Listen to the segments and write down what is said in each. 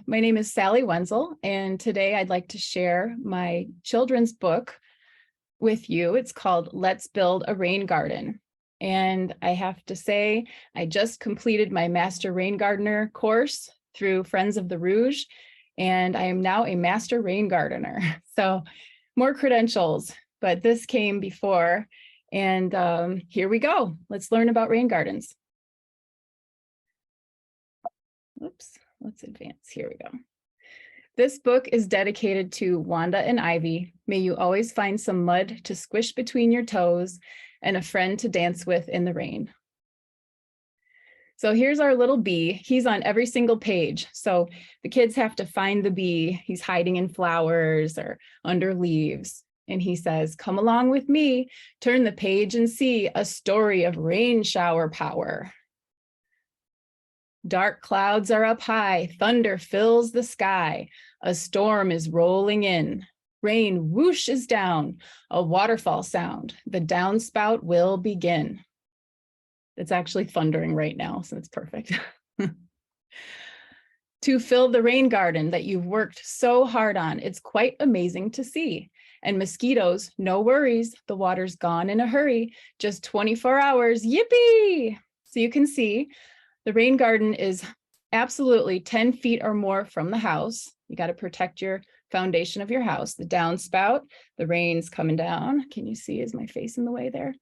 my name is Sally Wenczel, and today I'd like to share my children's book with you. It's called Let's Build a Rain Garden. And I have to say, I just completed my Master Rain Gardener course through Friends of the Rouge, and I am now a Master Rain Gardener. So more credentials, but this came before, and here we go. Let's learn about rain gardens. Oops, let's advance. Here we go. This book is dedicated to Wanda and Ivy. May you always find some mud to squish between your toes and a friend to dance with in the rain. So here's our little bee. He's on every single page. So the kids have to find the bee. He's hiding in flowers or under leaves. And he says, "Come along with me, turn the page and see a story of rain shower power. Dark clouds are up high, thunder fills the sky, a storm is rolling in, rain whooshes down, a waterfall sound, the downspout will begin." It's actually thundering right now, so it's perfect. To fill the rain garden that you've worked so hard on, it's quite amazing to see. And mosquitoes, no worries, the water's gone in a hurry, just 24 hours, yippee! So you can see, the rain garden is absolutely 10 feet or more from the house. You got to protect your foundation of your house. The downspout, the rain's coming down. Can you see, is my face in the way there?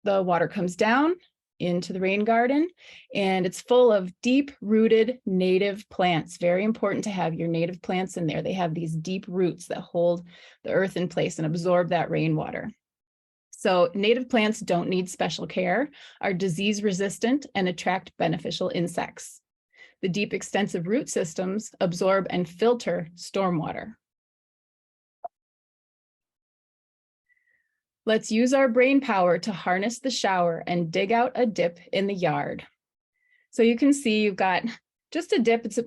The water comes down into the rain garden, and it's full of deep-rooted native plants. Very important to have your native plants in there. They have these deep roots that hold the earth in place and absorb that rainwater. So native plants don't need special care, are disease resistant, and attract beneficial insects. The deep extensive root systems absorb and filter stormwater. Let's use our brain power to harness the shower and dig out a dip in the yard. So you can see you've got just a dip. It's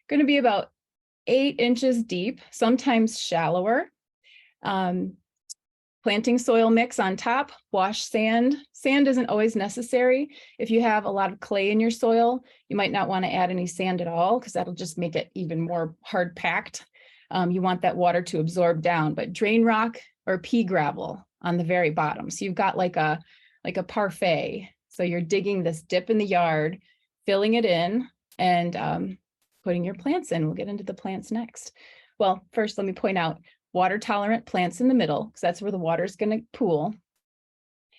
going to be about 8 inches deep, sometimes shallower. Planting soil mix on top, wash sand. Sand isn't always necessary. If you have a lot of clay in your soil, you might not want to add any sand at all because that'll just make it even more hard packed. You want that water to absorb down, but drain rock or pea gravel on the very bottom. So you've got like a parfait. So you're digging this dip in the yard, filling it in, and putting your plants in. We'll get into the plants next. Well, first let me point out water tolerant plants in the middle, because that's where the water is going to pool.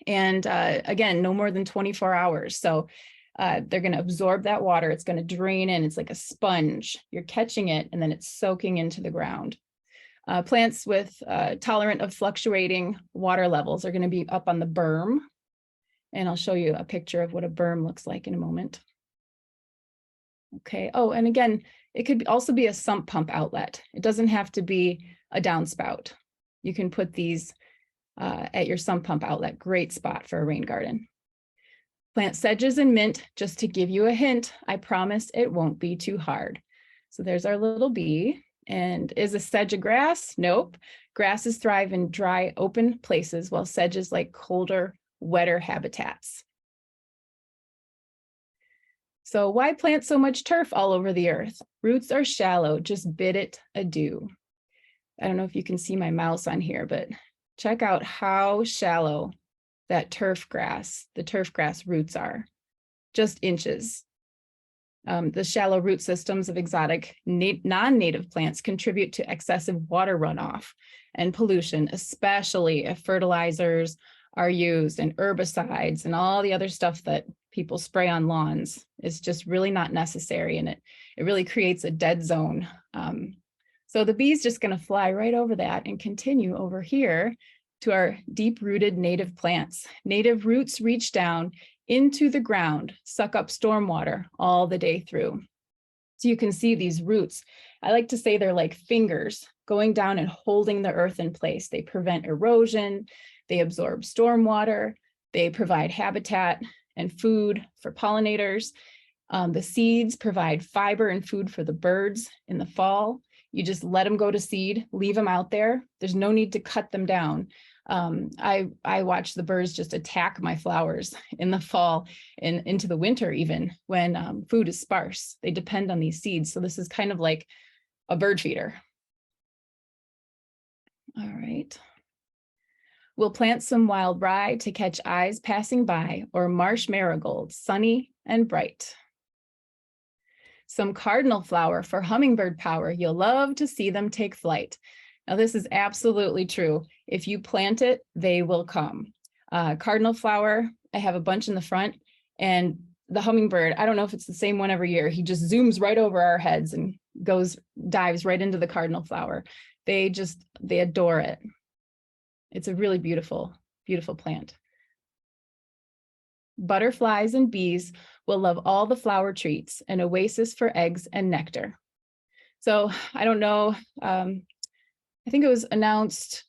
And again, no more than 24 hours. So they're going to absorb that water. It's going to drain in. It's like a sponge. You're catching it, and then it's soaking into the ground. Plants with tolerant of fluctuating water levels are going to be up on the berm. And I'll show you a picture of what a berm looks like in a moment. Okay. Oh, and again, it could also be a sump pump outlet. It doesn't have to be a downspout. You can put these at your sump pump outlet. Great spot for a rain garden. Plant sedges and mint, just to give you a hint. I promise it won't be too hard. So there's our little bee. And is a sedge a grass? Nope. Grasses thrive in dry, open places, while sedges like colder, wetter habitats. So why plant so much turf all over the earth? Roots are shallow, just bid it adieu. I don't know if you can see my mouse on here, but check out how shallow that the turf grass roots are, just inches. The shallow root systems of exotic non-native plants contribute to excessive water runoff and pollution, especially if fertilizers are used and herbicides and all the other stuff that people spray on lawns. Is just really not necessary, and it really creates a dead zone. So the bee's just going to fly right over that and continue over here to our deep-rooted native plants. Native roots reach down into the ground, suck up stormwater all the day through. So you can see these roots. I like to say they're like fingers going down and holding the earth in place. They prevent erosion, they absorb stormwater, they provide habitat and food for pollinators. The seeds provide fiber and food for the birds in the fall. You just let them go to seed, leave them out there. There's no need to cut them down. I watch the birds just attack my flowers in the fall and into the winter, even when food is sparse. They depend on these seeds. So this is kind of like a bird feeder. All right. We'll plant some wild rye to catch eyes passing by, or marsh marigold, sunny and bright. Some cardinal flower for hummingbird power. You'll love to see them take flight. Now, this is absolutely true. If you plant it, they will come. Cardinal flower, I have a bunch in the front, and the hummingbird, I don't know if it's the same one every year. He just zooms right over our heads and dives right into the cardinal flower. They adore it. It's a really beautiful, beautiful plant. Butterflies and bees will love all the flower treats, an oasis for eggs and nectar. So I don't know, I think it was announced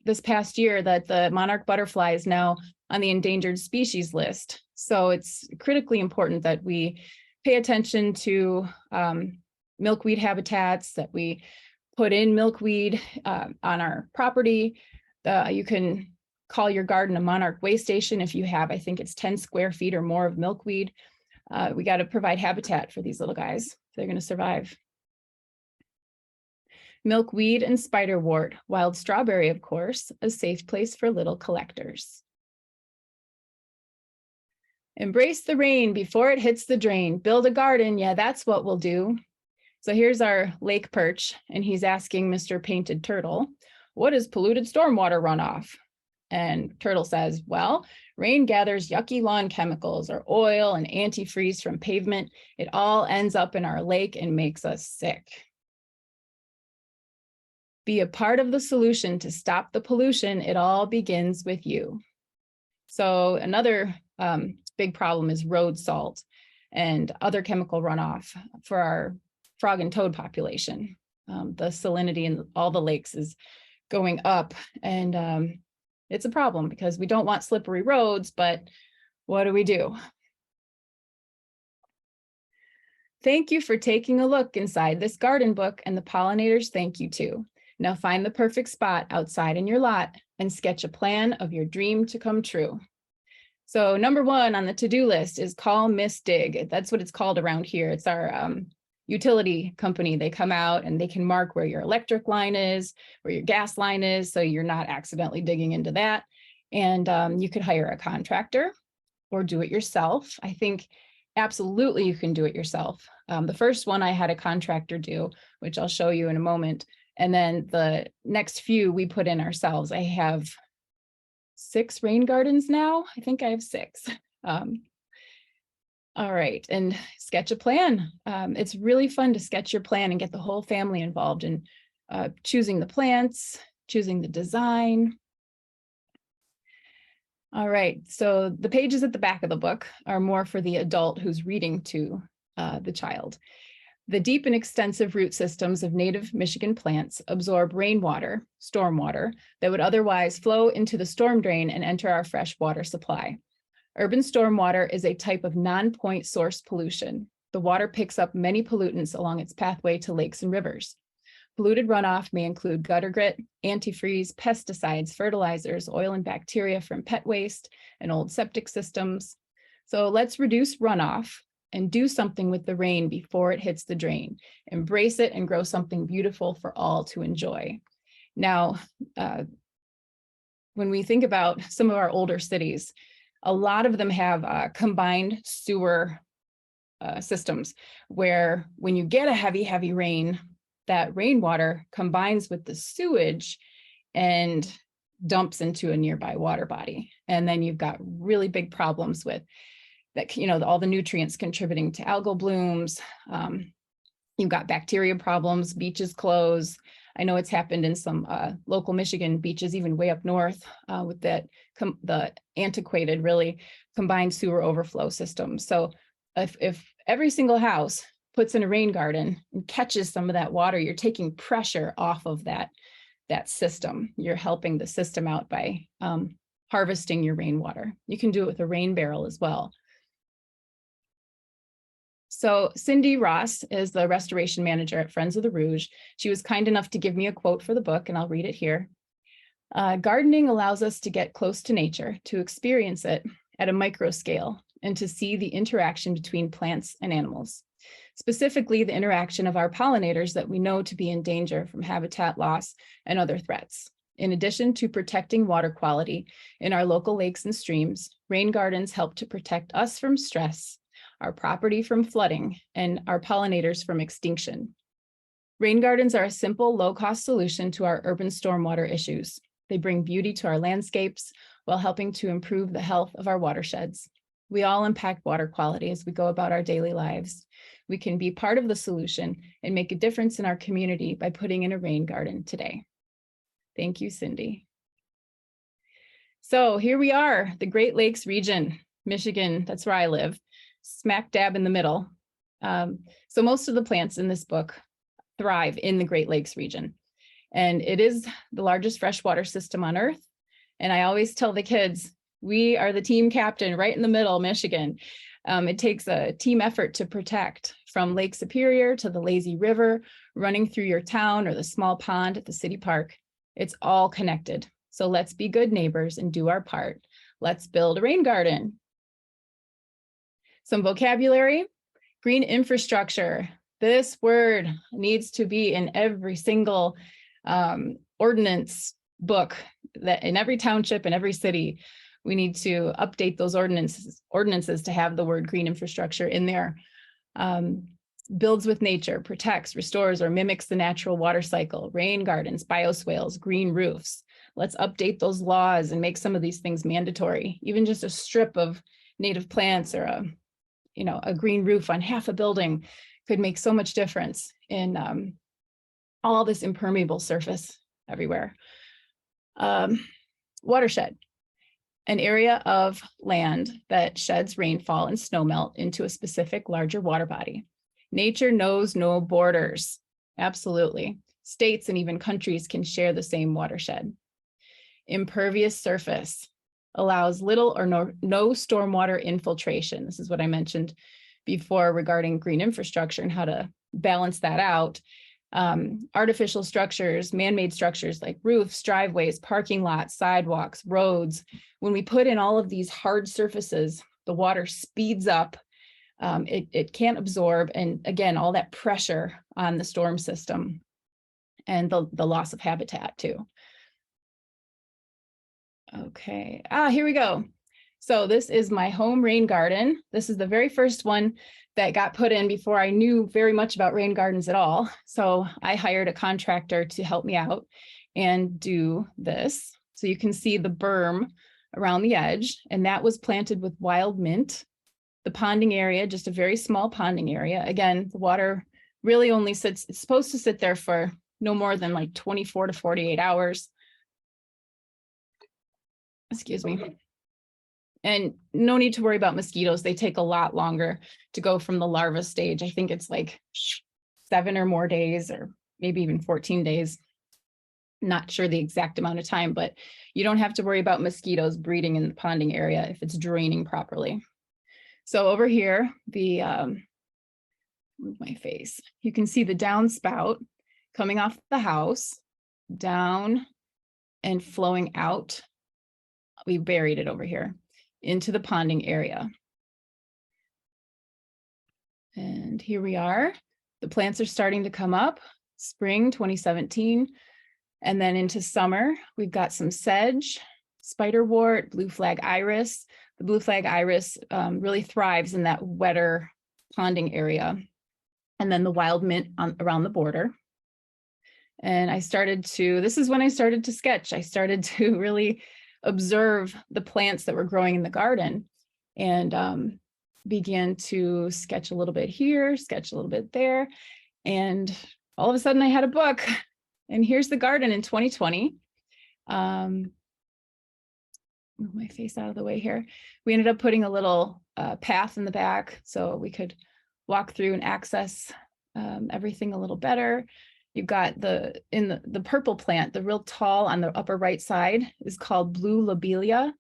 this past year that the monarch butterfly is now on the endangered species list. So it's critically important that we pay attention to milkweed habitats, that we put in milkweed on our property. You can call your garden a monarch way station if you have, I think it's 10 square feet or more of milkweed. We got to provide habitat for these little guys. They're going to survive. Milkweed and spiderwort, wild strawberry, of course, a safe place for little collectors. Embrace the rain before it hits the drain. Build a garden, yeah, that's what we'll do. So here's our lake perch, and he's asking Mr. Painted Turtle, what is polluted stormwater runoff? And Turtle says, well, rain gathers yucky lawn chemicals or oil and antifreeze from pavement. It all ends up in our lake and makes us sick. Be a part of the solution to stop the pollution. It all begins with you. So another big problem is road salt and other chemical runoff for our frog and toad population. The salinity in all the lakes is going up, and it's a problem because we don't want slippery roads, but what do? Thank you for taking a look inside this garden book, and the pollinators thank you too. Now find the perfect spot outside in your lot and sketch a plan of your dream to come true. So number one on the to-do list is call Miss Dig. That's what it's called around here. It's our utility company. They come out and they can mark where your electric line is, where your gas line is, so you're not accidentally digging into that. And you could hire a contractor or do it yourself. I think absolutely you can do it yourself. The first one I had a contractor do, which I'll show you in a moment. And then the next few we put in ourselves. I have 6 rain gardens now. I think I have 6. All right, and sketch a plan. It's really fun to sketch your plan and get the whole family involved in choosing the plants, choosing the design. All right, so the pages at the back of the book are more for the adult who's reading to the child. The deep and extensive root systems of native Michigan plants absorb rainwater, stormwater, that would otherwise flow into the storm drain and enter our fresh water supply. Urban stormwater is a type of non-point source pollution. The water picks up many pollutants along its pathway to lakes and rivers. Polluted runoff may include gutter grit, antifreeze, pesticides, fertilizers, oil and bacteria from pet waste, and old septic systems. So let's reduce runoff and do something with the rain before it hits the drain. Embrace it and grow something beautiful for all to enjoy. Now, when we think about some of our older cities, a lot of them have combined sewer systems where when you get a heavy, heavy rain, that rainwater combines with the sewage and dumps into a nearby water body. And then you've got really big problems with that, you know, all the nutrients contributing to algal blooms. You've got bacteria problems, beaches close. I know it's happened in some local Michigan beaches, even way up north with that the antiquated, really combined sewer overflow system. So if every single house puts in a rain garden and catches some of that water, you're taking pressure off of that system. You're helping the system out by harvesting your rainwater. You can do it with a rain barrel as well. So Cindy Ross is the restoration manager at Friends of the Rouge. She was kind enough to give me a quote for the book, and I'll read it here. Gardening allows us to get close to nature, to experience it at a micro scale, and to see the interaction between plants and animals, specifically the interaction of our pollinators that we know to be in danger from habitat loss and other threats. In addition to protecting water quality in our local lakes and streams, rain gardens help to protect us from stress, our property from flooding, and our pollinators from extinction. Rain gardens are a simple, low-cost solution to our urban stormwater issues. They bring beauty to our landscapes while helping to improve the health of our watersheds. We all impact water quality as we go about our daily lives. We can be part of the solution and make a difference in our community by putting in a rain garden today. Thank you, Cindy. So here we are, the Great Lakes region, Michigan, that's where I live, smack dab in the middle. So most of the plants in this book thrive in the Great Lakes region. And it is the largest freshwater system on Earth. And I always tell the kids, we are the team captain right in the middle, Michigan. It takes a team effort to protect, from Lake Superior to the lazy river, running through your town or the small pond at the city park. It's all connected. So let's be good neighbors and do our part. Let's build a rain garden. Some vocabulary, green infrastructure. This word needs to be in every single ordinance book that in every township and every city. We need to update those ordinances to have the word green infrastructure in there. Builds with nature, protects, restores, or mimics the natural water cycle, rain gardens, bioswales, green roofs. Let's update those laws and make some of these things mandatory. Even just a strip of native plants or a green roof on half a building could make so much difference in all this impermeable surface everywhere. Watershed. An area of land that sheds rainfall and snowmelt into a specific larger water body. Nature knows no borders. Absolutely. States and even countries can share the same watershed. Impervious surface allows little or no stormwater infiltration. This is what I mentioned before regarding green infrastructure and how to balance that out. Artificial structures, man-made structures like roofs, driveways, parking lots, sidewalks, roads. When we put in all of these hard surfaces, the water speeds up. It can't absorb. And again, all that pressure on the storm system and the loss of habitat too. Okay, here we go. So this is my home rain garden. This is the very first one that got put in before I knew very much about rain gardens at all. So I hired a contractor to help me out and do this. So you can see the berm around the edge, and that was planted with wild mint. The ponding area, just a very small ponding area. Again, the water really only sits, it's supposed to sit there for no more than like 24 to 48 hours. Excuse me. And no need to worry about mosquitoes. They take a lot longer to go from the larva stage. I think it's like 7 or more days, or maybe even 14 days. Not sure the exact amount of time, but you don't have to worry about mosquitoes breeding in the ponding area if it's draining properly. So over here, move my face, you can see the downspout coming off the house, down and flowing out. We buried it over here into the ponding area. And here we are. The plants are starting to come up, spring 2017. And then into summer, we've got some sedge, spiderwort, blue flag iris. The blue flag iris really thrives in that wetter ponding area. And then the wild mint around the border. And this is when I started to sketch. I started to really observe the plants that were growing in the garden and began to sketch a little bit here, sketch a little bit there. And all of a sudden I had a book, and here's the garden in 2020. Move my face out of the way here. We ended up putting a little path in the back so we could walk through and access everything a little better. You've got the purple plant, the real tall on the upper right side is called blue lobelia.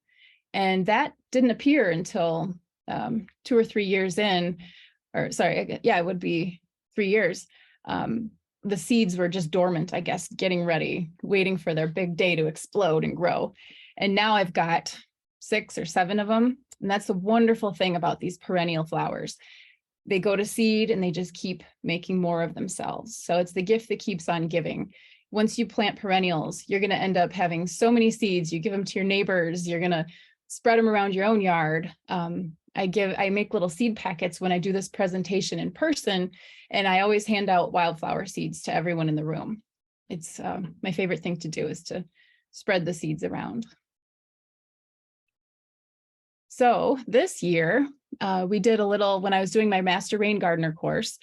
And that didn't appear until 2 or 3 years in. or sorry, yeah, it would be 3 years. The seeds were just dormant, I guess, getting ready, waiting for their big day to explode and grow. And now I've got 6 or 7 of them. And that's the wonderful thing about these perennial flowers. They go to seed and they just keep making more of themselves. So it's the gift that keeps on giving. Once you plant perennials, you're going to end up having so many seeds. You give them to your neighbors. You're going to spread them around your own yard. I make little seed packets when I do this presentation in person, and I always hand out wildflower seeds to everyone in the room. It's my favorite thing to do, is to spread the seeds around. So this year, we did a little, when I was doing my Master Rain Gardener course,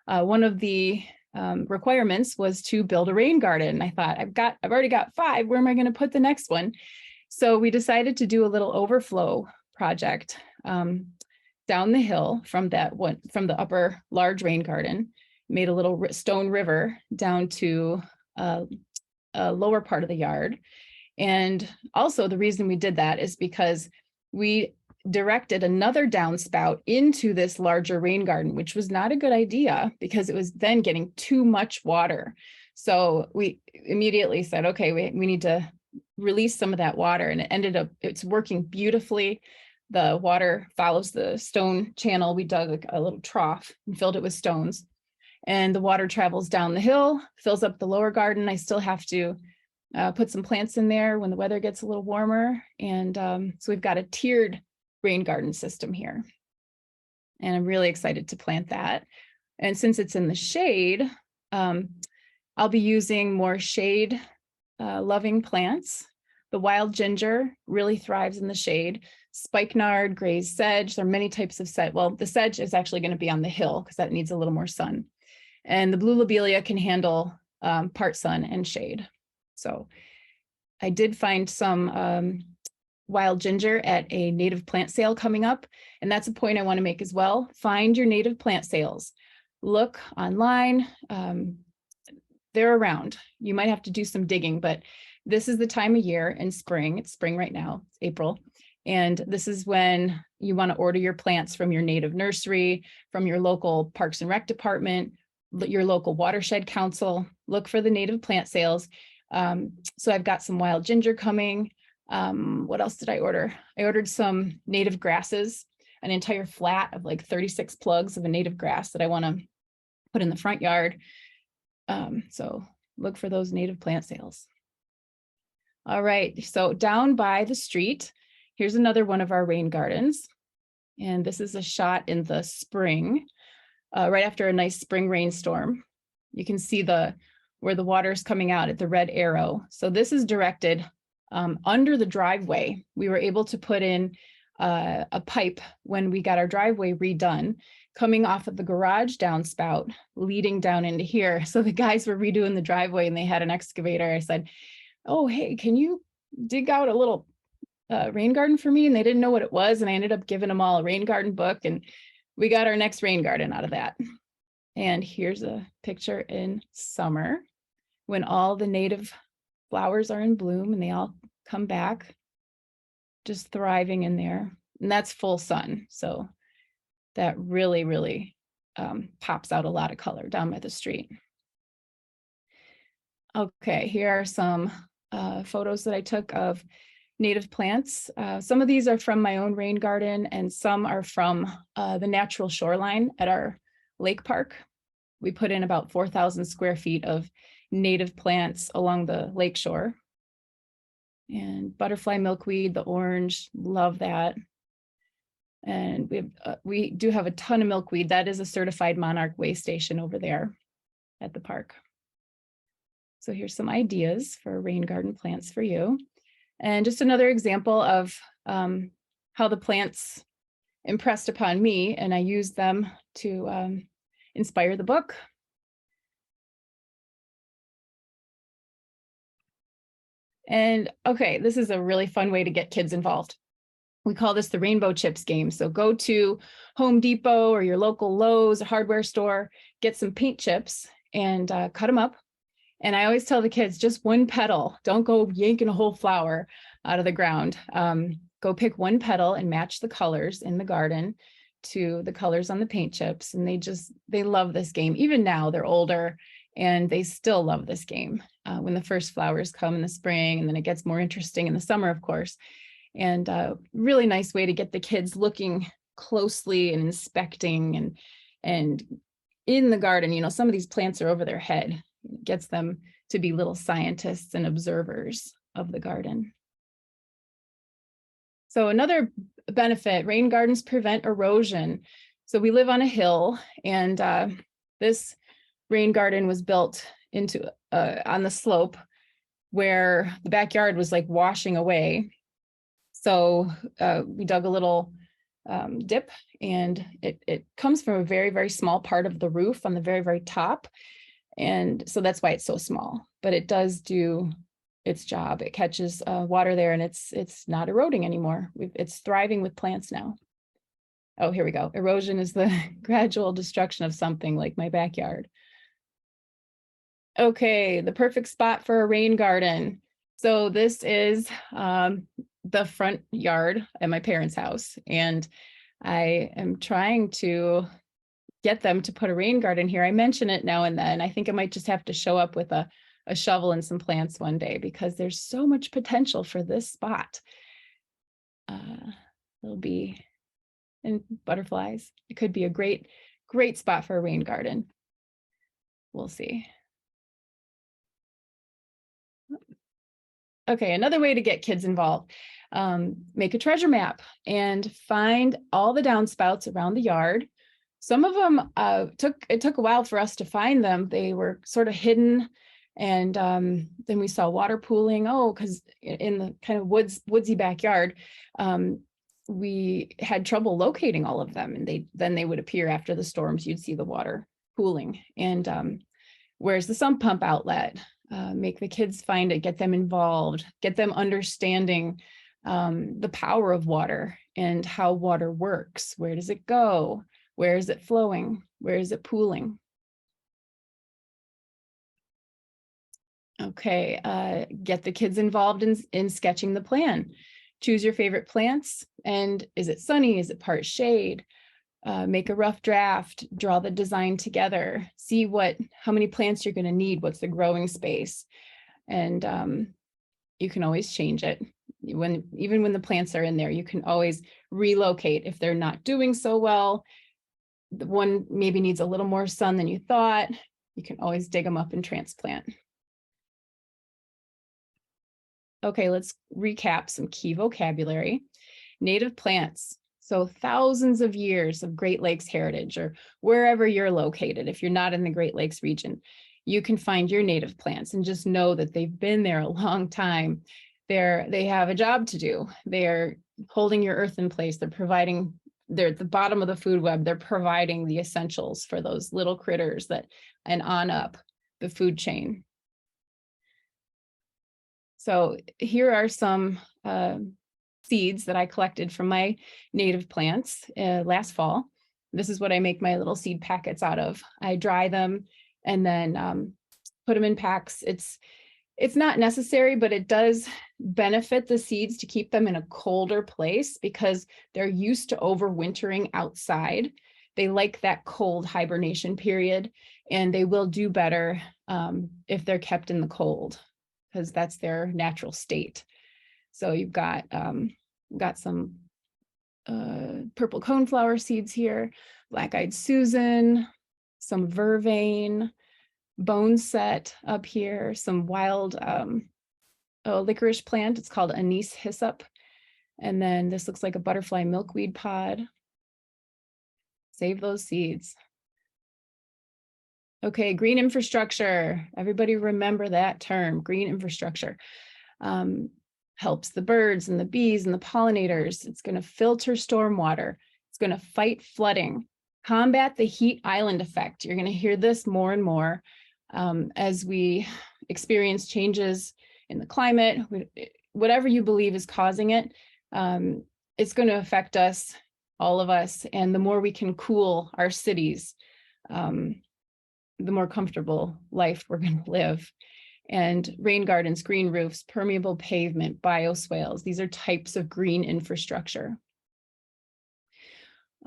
one of the requirements was to build a rain garden. I thought, I've already got 5. Where am I going to put the next one? So we decided to do a little overflow project down the hill from the upper large rain garden, made a little stone river down to a lower part of the yard. And also the reason we did that is because we directed another downspout into this larger rain garden, which was not a good idea because it was then getting too much water. So we immediately said, okay, we need to release some of that water, and it's working beautifully. The water follows the stone channel. We dug a little trough and filled it with stones, and the water travels down the hill, fills up the lower garden. I still have to put some plants in there when the weather gets a little warmer. And so we've got a tiered rain garden system here, and I'm really excited to plant that. And since it's in the shade, I'll be using more shade loving plants. The wild ginger really thrives in the shade. Spikenard, grazed sedge, there are many types of sedge. Well, the sedge is actually going to be on the hill because that needs a little more sun. And the blue lobelia can handle part sun and shade. So I did find some wild ginger at a native plant sale coming up. And that's a point I want to make as well. Find your native plant sales. Look online. They're around. You might have to do some digging, but this is the time of year in spring. It's spring right now, it's April. And this is when you want to order your plants from your native nursery, from your local Parks and Rec department, your local watershed council. Look for the native plant sales. So I've got some wild ginger coming. What else did I order? I ordered some native grasses, an entire flat of like 36 plugs of a native grass that I want to put in the front yard. So look for those native plant sales. All right, so down by the street, here's another one of our rain gardens. And this is a shot in the spring, right after a nice spring rainstorm. You can see where the water is coming out at the red arrow. So this is directed under the driveway. We were able to put in a pipe when we got our driveway redone, coming off of the garage downspout, leading down into here. So the guys were redoing the driveway and they had an excavator. I said, oh, hey, can you dig out a little rain garden for me? And they didn't know what it was. And I ended up giving them all a rain garden book, and we got our next rain garden out of that. And here's a picture in summer when all the native flowers are in bloom and they all come back, just thriving in there. And that's full sun. So that really, really pops out a lot of color down by the street. Okay, here are some photos that I took of native plants. Some of these are from my own rain garden, and some are from the natural shoreline at our lake park. We put in about 4,000 square feet of native plants along the lake shore. And butterfly milkweed, the orange, love that. And we do have a ton of milkweed. That is a certified monarch way station over there at the park. So here's some ideas for rain garden plants for you. And just another example of how the plants impressed upon me, and I used them to inspire the book. And okay, this is a really fun way to get kids involved. We call this the rainbow chips game. So go to Home Depot or your local Lowe's hardware store, get some paint chips and cut them up. And I always tell the kids, just one petal. Don't go yanking a whole flower out of the ground. Go pick one petal and match the colors in the garden. to the colors on the paint chips, and they love this game. Even now, they're older and they still love this game when the first flowers come in the spring, and then it gets more interesting in the summer, of course. And really nice way to get the kids looking closely and inspecting and in the garden. You know, some of these plants are over their head. It gets them to be little scientists and observers of the garden. So another benefit, rain gardens prevent erosion. So we live on a hill, and this rain garden was built into on the slope where the backyard was like washing away. So we dug a little dip, and it comes from a very, very small part of the roof on the very, very top. And so that's why it's so small, but it does do its job. It catches water there, and it's not eroding anymore. It's thriving with plants now. Oh, here we go. Erosion is the gradual destruction of something like my backyard. Okay, the perfect spot for a rain garden. So this is the front yard at my parents' house, and I am trying to get them to put a rain garden here. I mention it now and then. I think I might just have to show up with a shovel and some plants one day, because there's so much potential for this spot. It'll be, and butterflies. It could be a great, great spot for a rain garden. We'll see. Okay, another way to get kids involved. Make a treasure map and find all the downspouts around the yard. Some of them, it took a while for us to find them. They were sort of hidden. And then we saw water pooling. Oh, because in the kind of woodsy backyard, we had trouble locating all of them. And then they would appear after the storms. You'd see the water pooling. And where's the sump pump outlet? Make the kids find it, get them involved, get them understanding the power of water and how water works. Where does it go? Where is it flowing? Where is it pooling? Okay, get the kids involved in sketching the plan. Choose your favorite plants, and is it sunny? Is it part shade? Make a rough draft, draw the design together, see how many plants you're going to need, what's the growing space. And you can always change it. Even when the plants are in there, you can always relocate if they're not doing so well. The one maybe needs a little more sun than you thought. You can always dig them up and transplant. Okay, let's recap some key vocabulary. Native plants. So thousands of years of Great Lakes heritage, or wherever you're located. If you're not in the Great Lakes region, you can find your native plants and just know that they've been there a long time. They have a job to do. They're holding your earth in place. They're at the bottom of the food web. They're providing the essentials for those little critters and on up the food chain. So here are some seeds that I collected from my native plants last fall. This is what I make my little seed packets out of. I dry them and then put them in packs. It's not necessary, but it does benefit the seeds to keep them in a colder place because they're used to overwintering outside. They like that cold hibernation period, and they will do better if they're kept in the cold, because that's their natural state. So you've got some purple coneflower seeds here, black-eyed Susan, some vervain, boneset up here, some wild licorice plant. It's called anise hyssop. And then this looks like a butterfly milkweed pod. Save those seeds. Okay, green infrastructure. Everybody remember that term, green infrastructure. Helps the birds and the bees and the pollinators. It's going to filter stormwater. It's going to fight flooding, combat the heat island effect. You're going to hear this more and more as we experience changes in the climate. Whatever you believe is causing it, it's going to affect us, all of us. And the more we can cool our cities, the more comfortable life we're going to live. And rain gardens, green roofs, permeable pavement, bioswales. These are types of green infrastructure.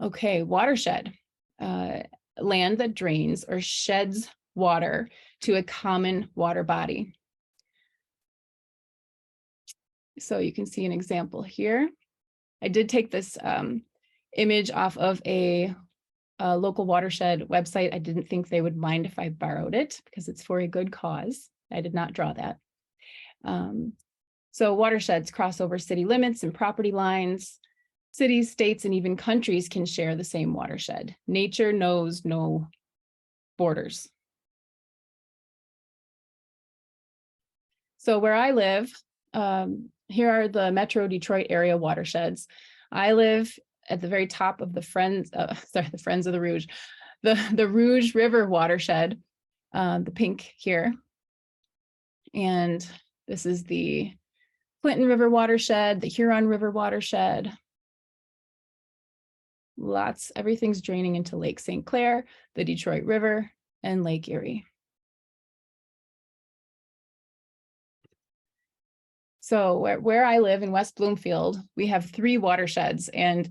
Okay, watershed, land that drains or sheds water to a common water body. So you can see an example here. I did take this image off of a local watershed website. I didn't think they would mind if I borrowed it because it's for a good cause. I did not draw that. So watersheds cross over city limits and property lines. Cities, states, and even countries can share the same watershed. Nature knows no borders. So where I live, here are the Metro Detroit area watersheds. I live at the very top of the Friends of the Rouge, the Rouge River watershed, the pink here. And this is the Clinton River watershed, the Huron River watershed. Everything's draining into Lake St. Clair, the Detroit River, and Lake Erie. So where I live in West Bloomfield, we have 3 watersheds, and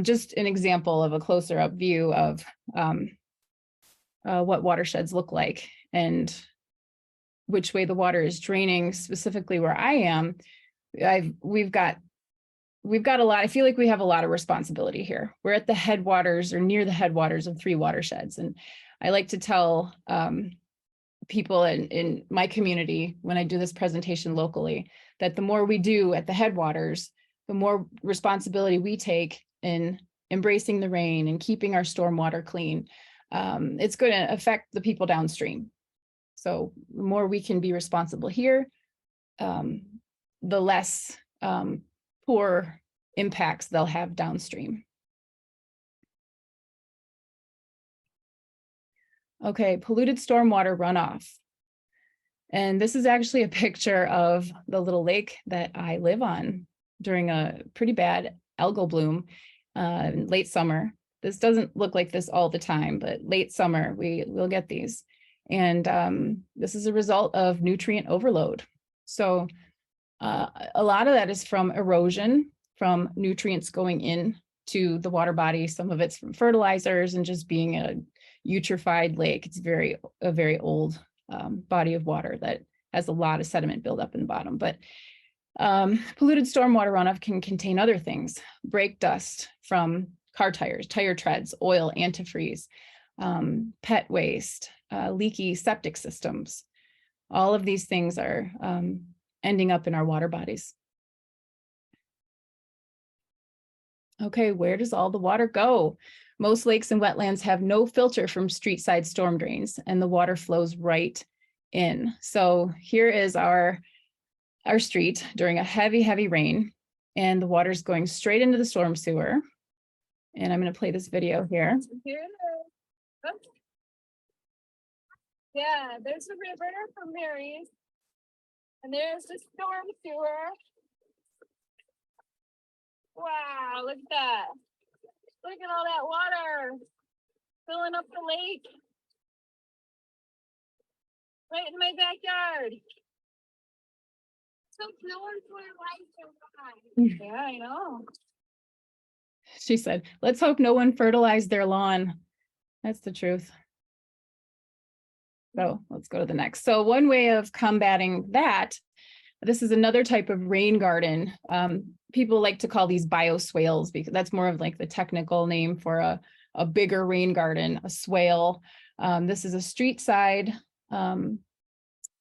just an example of a closer up view of what watersheds look like and which way the water is draining. Specifically where I am, we've got a lot. I feel like we have a lot of responsibility here. We're at the headwaters or near the headwaters of 3 watersheds. And I like to tell people in my community when I do this presentation locally, that the more we do at the headwaters, the more responsibility we take in embracing the rain and keeping our stormwater clean. It's going to affect the people downstream. So the more we can be responsible here, the less poor impacts they'll have downstream. Okay, polluted stormwater runoff. And this is actually a picture of the little lake that I live on during a pretty bad algal bloom late summer. This doesn't look like this all the time, but late summer we'll get these. And this is a result of nutrient overload. So a lot of that is from erosion, from nutrients going in to the water body. Some of it's from fertilizers and just being a eutrophied lake. It's a very old body of water that has a lot of sediment buildup in the bottom. But polluted stormwater runoff can contain other things: brake dust from car tires, tire treads, oil, antifreeze, pet waste, leaky septic systems. All of these things are ending up in our water bodies. Okay, where does all the water go? Most lakes and wetlands have no filter from street side storm drains, and the water flows right in. So here is our street during a heavy rain, and the water's going straight into the storm sewer. And I'm going to play this video here. Yeah, there's a river from Mary's, and there's the storm sewer. Wow, look at that. Look at all that water filling up the lake. Right in my backyard. So no one's fertilized their lawn. Yeah, I know. She said, let's hope no one fertilized their lawn. That's the truth. So let's go to the next. So one way of combating that, this is another type of rain garden. People like to call these bioswales because that's more of like the technical name for a bigger rain garden, a swale. This is a street side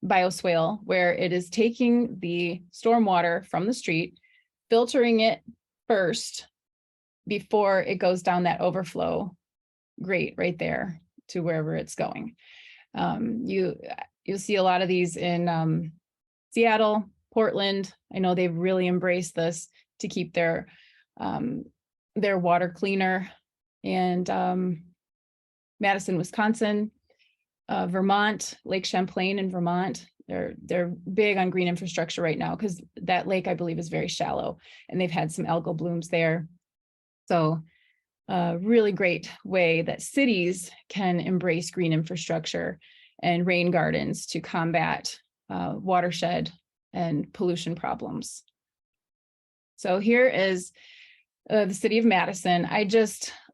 bioswale where it is taking the stormwater from the street, filtering it first before it goes down that overflow grate right there to wherever it's going. You'll see a lot of these in Seattle, Portland. I know they've really embraced this to keep their water cleaner. And Madison, Wisconsin, Vermont, Lake Champlain in Vermont, they're big on green infrastructure right now because that lake, I believe, is very shallow, and they've had some algal blooms there. So really great way that cities can embrace green infrastructure and rain gardens to combat watershed and pollution problems. So here is the city of Madison.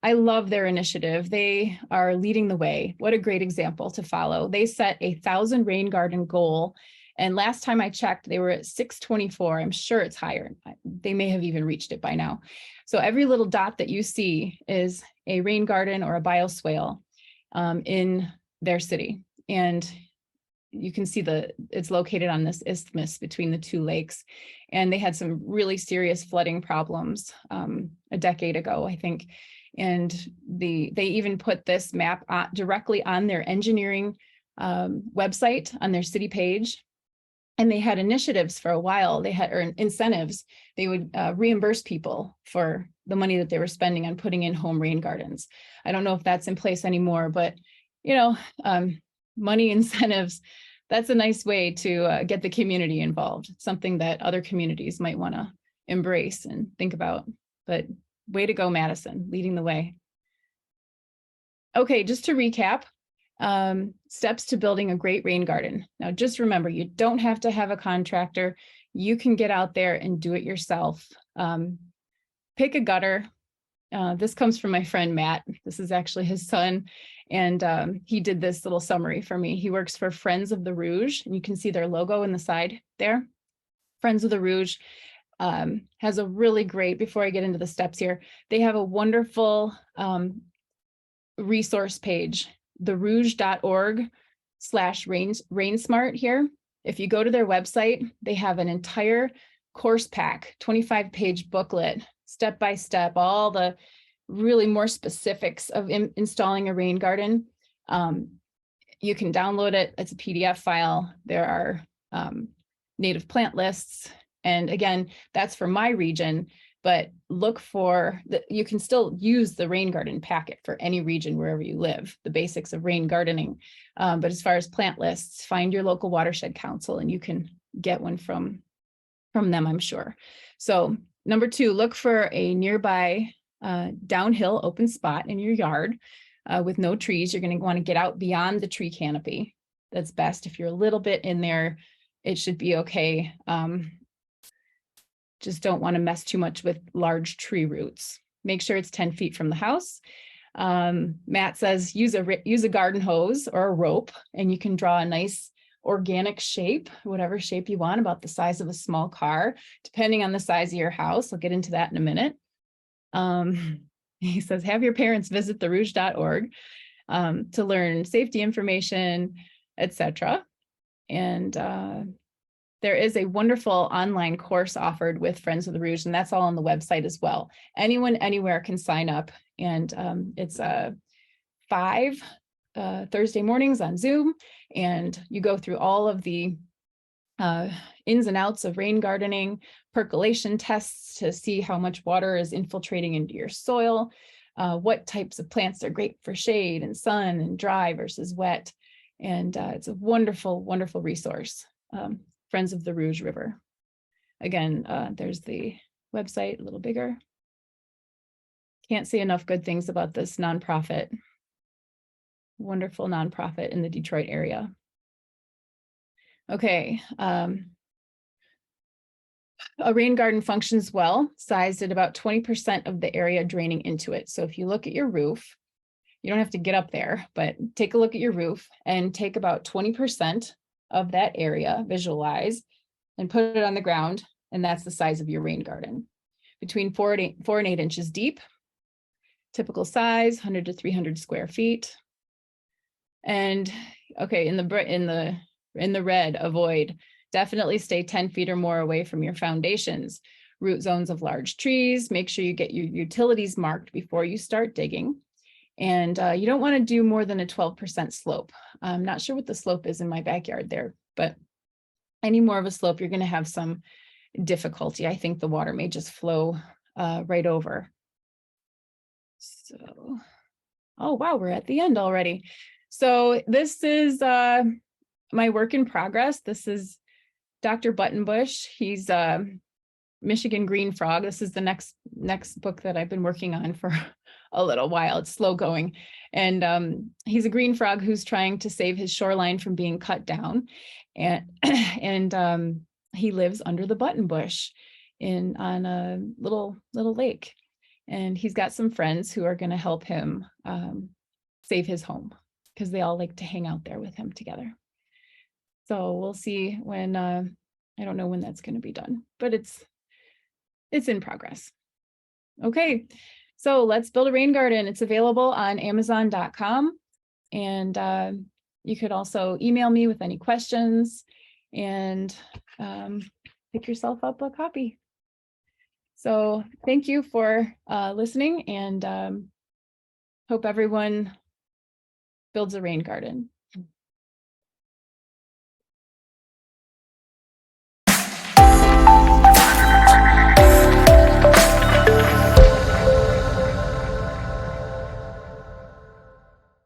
I love their initiative. They are leading the way. What a great example to follow. They set a 1,000 rain garden goal. And last time I checked, they were at 624. I'm sure it's higher. They may have even reached it by now. So every little dot that you see is a rain garden or a bioswale in their city. And you can see it's located on this isthmus between the two lakes. And they had some really serious flooding problems a decade ago, I think. And they even put this map directly on their engineering website on their city page. And they had initiatives for a while. They had incentives. They would reimburse people for the money that they were spending on putting in home rain gardens. I don't know if that's in place anymore, but money incentives, that's a nice way to get the community involved. It's something that other communities might want to embrace and think about. But way to go, Madison, leading the way. Okay, just to recap, steps to building a great rain garden. Now, just remember, you don't have to have a contractor. You can get out there and do it yourself. Pick a gutter. This comes from my friend, Matt. This is actually his son. And he did this little summary for me. He works for Friends of the Rouge, and you can see their logo in the side there. Friends of the Rouge has a really great, before I get into the steps here, they have a wonderful resource page, therouge.org/rainsmart here. If you go to their website, they have an entire course pack, 25-page booklet, step-by-step, all the really more specifics of installing a rain garden. You can download it. It's a PDF file. There are native plant lists. And again, that's for my region, but look for you can still use the rain garden packet for any region wherever you live, the basics of rain gardening. But as far as plant lists, find your local watershed council and you can get one from them, I'm sure. So number 2, look for a nearby downhill open spot in your yard with no trees. You're going to want to get out beyond the tree canopy. That's best. If you're a little bit in there, it should be okay. Just don't want to mess too much with large tree roots. Make sure it's 10 feet from the house. Matt says use a garden hose or a rope, and you can draw a nice organic shape, whatever shape you want, about the size of a small car, depending on the size of your house. I'll get into that in a minute. He says, have your parents visit therouge.org to learn safety information, etc. And there is a wonderful online course offered with Friends of the Rouge, and that's all on the website as well. Anyone, anywhere can sign up, and it's 5 Thursday mornings on Zoom, and you go through all of the ins and outs of rain gardening, percolation tests to see how much water is infiltrating into your soil, what types of plants are great for shade and sun and dry versus wet. And it's a wonderful, wonderful resource. Friends of the Rouge River. Again, there's the website, a little bigger. Can't say enough good things about this nonprofit. Wonderful nonprofit in the Detroit area. Okay. A rain garden functions well, sized at about 20% of the area draining into it. So if you look at your roof, you don't have to get up there, but take a look at your roof and take about 20% of that area, visualize, and put it on the ground. And that's the size of your rain garden. Between 4 and 8 inches deep, typical size, 100 to 300 square feet. And okay, in the red, avoid. Definitely stay 10 feet or more away from your foundations. Root zones of large trees. Make sure you get your utilities marked before you start digging. And you don't want to do more than a 12% slope. I'm not sure what the slope is in my backyard there, but any more of a slope, you're going to have some difficulty. I think the water may just flow right over. So, oh, wow, we're at the end already. So this is my work in progress. This is Dr. Buttonbush. He's Michigan Green Frog. This is the next book that I've been working on for a little while. It's slow going. And he's a green frog who's trying to save his shoreline from being cut down. And he lives under the buttonbush on a little lake. And he's got some friends who are going to help him save his home because they all like to hang out there with him together. So we'll see when, I don't know when that's going to be done, but it's in progress. Okay, so let's build a rain garden. It's available on Amazon.com. And you could also email me with any questions and pick yourself up a copy. So thank you for listening, and hope everyone builds a rain garden.